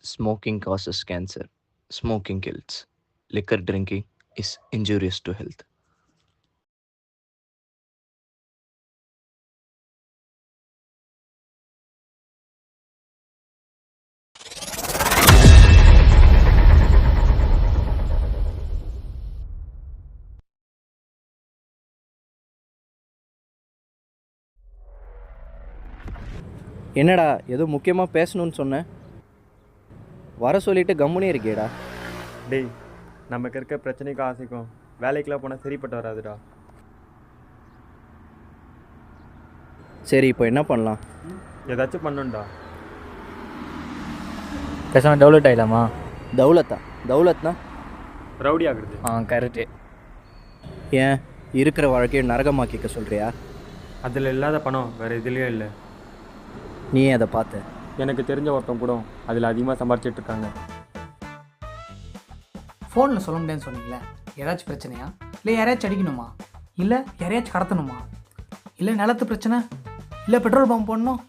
Smoking causes cancer. Smoking kills. Liquor drinking is injurious to health. என்னடா ஏதோ முக்கியமாக பேசணும்னு சொன்னேன், வர சொல்லிட்டு கம்முனே இருக்கேடா. டேய், நமக்கு இருக்க பிரச்சனைக்கும் ஆசைக்கும் வேலைக்கெலாம் போனால் சரிப்பட்டு வராதுடா. சரி, இப்போ என்ன பண்ணலாம்? ஏதாச்சும் பண்ணுண்டா. பேசாமல் டெவலட் ஆகிடலாமா? தௌலத்னா ரவுடி ஆகுறது. கரெக்டு. ஏன் இருக்கிற வாழ்க்கையை நரகமாக்கிக்க சொல்கிறியா? அதில் இல்லாத பணம் வேறு எதுலேயும் இல்லை. நீ அதை பார்த்த? எனக்கு தெரிஞ்ச ஒருத்தன் கூட அதில் அதிகமாக சம்பாரிச்சிட்ருக்காங்க. ஃபோனில் சொல்ல முடியாதுன்னு சொன்னீங்களே, ஏதாச்சும் பிரச்சனையா? இல்லை யாரையாச்சும் அடிக்கணுமா? இல்லை யாரையாச்சும் கடத்தணுமா? இல்லை நிலத்து பிரச்சனை? இல்லை பெட்ரோல் பம்ப் போடணும்?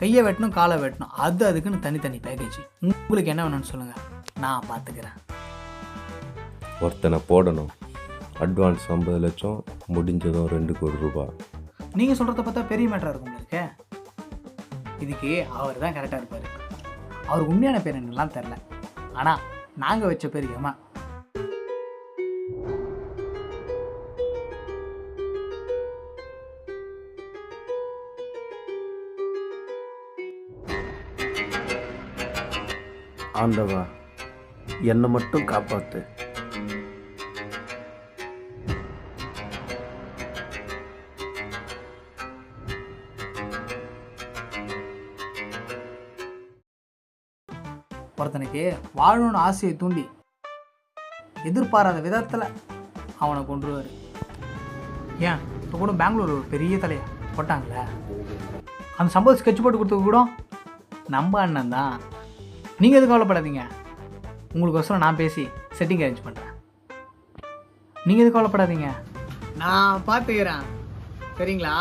கையை வெட்டணும், காலை வெட்டணும், அதுக்குன்னு தனித்தனி பேக்கேஜ். உங்களுக்கு என்ன வேணும்னு சொல்லுங்கள், நான் பார்த்துக்கிறேன். ஒருத்தனை போடணும், அட்வான்ஸ் 50 லட்சம், முடிஞ்சதும் 2 கோடி ரூபாய். நீங்கள் சொல்கிறத பார்த்தா பெரிய மேட்டராக இருக்கும் உங்களுக்கு. இதுக்கு அவர் தான் கரெக்டாக இருப்பார். அவருக்கு உண்மையான பேர் என்னெல்லாம் தெரில, ஆனால் நாங்கள் வச்ச பேர் ஏமா. ஆண்டவா, என்னை மட்டும் காப்பாற்று. ஒருத்தனுக்கு வாழணும்னு ஆசையை தூண்டி எதிர்பாராத விதத்தில் அவனை கொண்டுருவார். ஏன் இப்போ கூட பெங்களூர் ஒரு பெரிய தலையை போட்டாங்களே, அந்த சம்பவம் ஸ்கெட்ச் போட்டு கொடுத்தது கூட நம்ம அண்ணன் தான். நீங்கள் எதுவும் கவலைப்படாதீங்க, உங்களுக்கோசரம் நான் பேசி செட்டிங் அரேஞ்ச் பண்ணுறேன். நீங்கள் எதுவும் கவலைப்படாதீங்க, நான் பார்த்துக்கிறேன், சரிங்களா?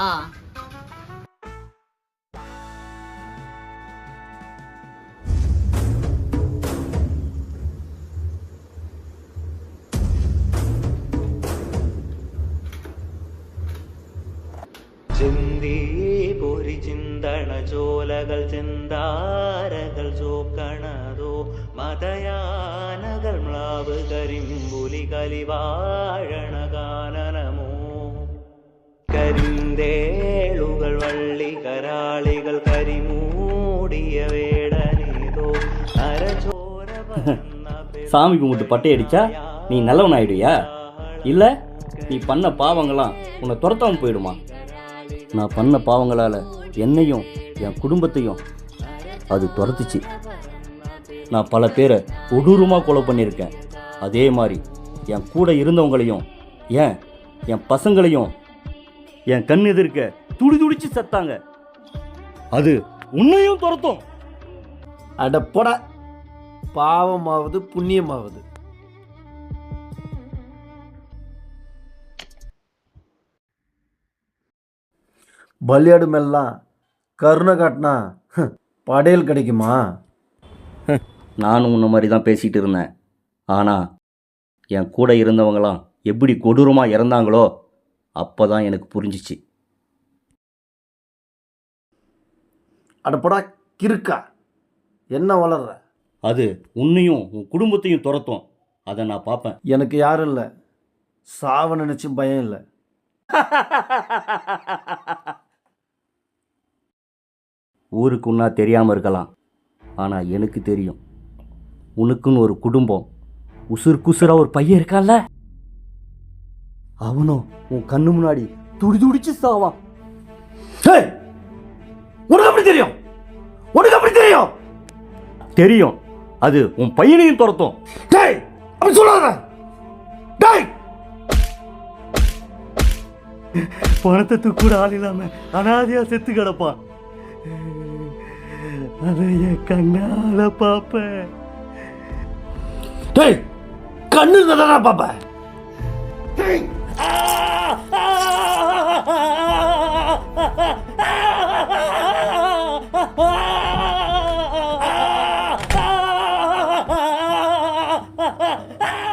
ചിന്തി പൊരി ചിന്തണ ജോലകൾ ചിന്താരകൾ ജോക്കണതോ മതയാനകൾ മ്ലാവ് കരിമ്പുലി കലിവാഴണ ഗാനനമോ കരിന്തേളുകൾ വള്ളി കരാളികൾ കരിമൂടിയ വേടനേതോ അരചോര சாமி கும்பிட்டு பட்டை அடிச்சா நீ நல்லவன் ஆயிடுயா? இல்லை நீ பண்ண பாவங்களாம் உன்னை துரத்தாமல் போயிடுமா? நான் பண்ண பாவங்களால் என்னையும் என் குடும்பத்தையும் அது துரத்துச்சு. நான் பல பேரை கொடூரமாக கொலை பண்ணியிருக்கேன். அதே மாதிரி என் கூட இருந்தவங்களையும் என் பசங்களையும் என் கண் எதிர்க்க துடிச்சு செத்தாங்க. அது உன்னையும் துரத்தும். அடப்பட, பாவமாவது புண்ணியமாவது. பலியாடு மேலாம் கருணை காட்டினா படையல் கிடைக்குமா? நானும் உன்ன மாதிரி தான் பேசிகிட்டு இருந்தேன். ஆனால் என் கூட இருந்தவங்களாம் எப்படி கொடூரமாக இறந்தாங்களோ அப்போ தான் எனக்கு புரிஞ்சிச்சு. அடப்படா கிறுக்கா, என்ன வளர்ற? அது உன்னையும் உன் குடும்பத்தையும் துரத்தும். அதை நான் பார்ப்பேன். எனக்கு யாரும் இல்லை, சாவ நினச்சும் பயம் இல்லை. ஊருக்கு உன்னா தெரியாமல் இருக்கலாம், ஆனால் எனக்கு தெரியும். உனக்குன்னு ஒரு குடும்பம், உசுராக ஒரு பையன் இருக்கான்ல, அவனும் உன் கண்ணு முன்னாடி துடிச்சு சாவான். உனக்கு அப்படி தெரியும்? உனக்கு அப்படி தெரியும்? தெரியும். அது உன் பையனையும் துரத்தும். அப்படி சொல்லாத. பணத்தை கூட ஆள் இல்லாம அனாதையா செத்து கிடப்பான். அதை என் கண்ணால பாப்பேன். கண்ணு தானே பாப்ப.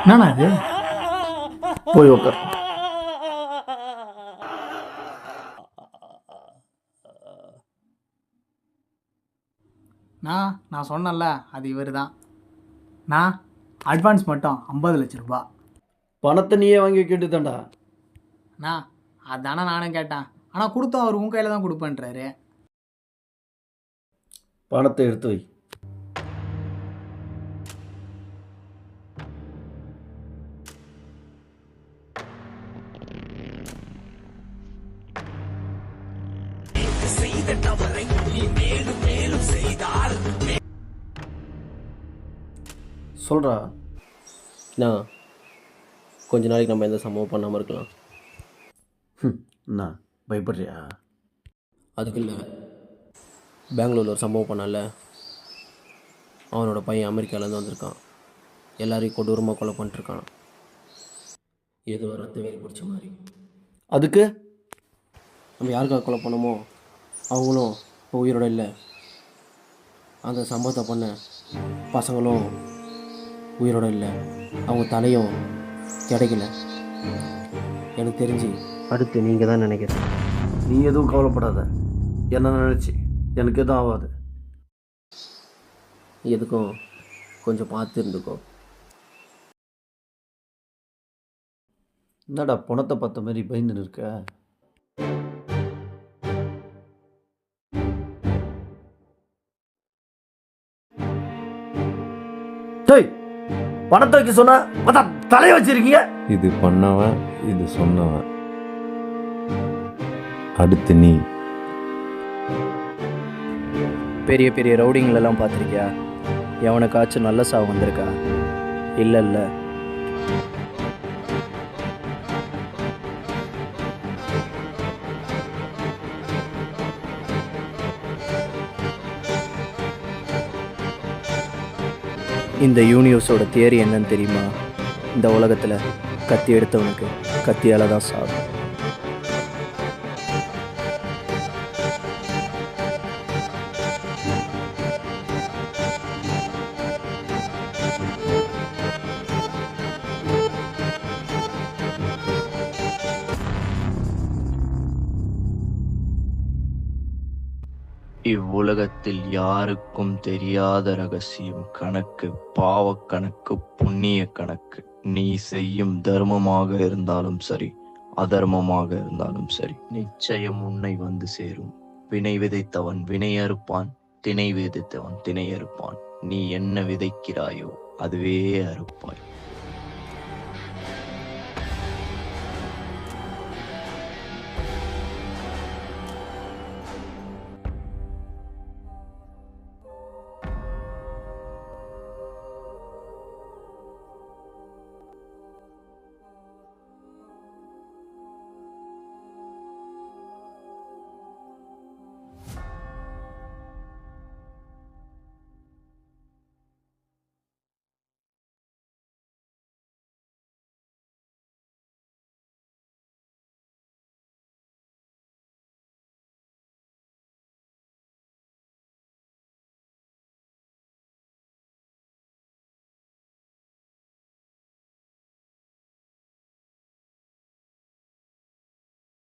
என்னண்ணா இது? போய் உட்கார். நான் சொன்னேன்ல, அது இவர் தான். நான் அட்வான்ஸ் மட்டும் 50 லட்ச ரூபா. பணத்தை நீயே வாங்கி வைக்கிட்டு தான்டா. அதானே நானும் கேட்டேன். ஆனால் கொடுத்தோம், அவர் உன் கையில் தான் கொடுப்பேன்றாரு. பணத்தை எடுத்து வை. சொல்கிறா. நான் கொஞ்ச நாளைக்கு நம்ம எந்த சம்பவம் பண்ணாமல் இருக்கலாம். என்ன பயப்படுறியா? அதுக்கு இல்லை, பெங்களூரில் ஒரு சம்பவம் பண்ணால, அவனோட பையன் அமெரிக்காவிலேருந்து வந்திருக்கான். எல்லாரையும் கொடூரமாக கொலை பண்ணிட்டுருக்கான். ஏதோ ரத்த வேறு பிடிச்ச மாதிரி. அதுக்கு நம்ம யாருக்காக கொலை பண்ணமோ அவங்களும் இப்போ உயிரோட இல்லை. அந்த சம்பவத்தை பண்ண பசங்களும் உயிரோட இல்லை. அவங்க தலையும் கிடைக்கல. எனக்கு தெரிஞ்சு அடுத்து நீங்கள் தான் நினைக்கிறேன். நீ எதுவும் கவலைப்படாத. என்ன நினச்சி எனக்கு எதுவும் ஆகாது. எதுக்கும் கொஞ்சம் பார்த்து இருந்துக்கோ. என்னடா பணத்தை பார்த்த மாதிரி பயந்துன்னு இருக்க? டேய், பணத்தை வைக்க சொன்னா பார்த்தா தலையை வச்சிருக்கீங்க. இது பண்ணவன், இது சொன்னவன். அடுத்து நீ. பெரிய பெரிய ரவுடிங்களெல்லாம் பார்த்துருக்கியா? எவனுக்காச்சும் நல்ல சாவு வந்திருக்கா? இல்லை இல்லை. இந்த யூனிவர்ஸோட தியரி என்னன்னு தெரியுமா? இந்த உலகத்தில் கத்தி எடுத்தவனுக்கு கத்தியால் தான் சாகும். இவ்வுலகத்தில் யாருக்கும் தெரியாத ரகசியம் கணக்கு, பாவக்கணக்கு, புண்ணிய கணக்கு. நீ செய்யும் தர்மமாக இருந்தாலும் சரி, அதர்மமாக இருந்தாலும் சரி, நிச்சயம் உன்னை வந்து சேரும். வினை விதைத்தவன் வினை அறுப்பான், திணை விதைத்தவன் திணை அறுப்பான். நீ என்ன விதைக்கிறாயோ அதுவே அறுப்பாய்.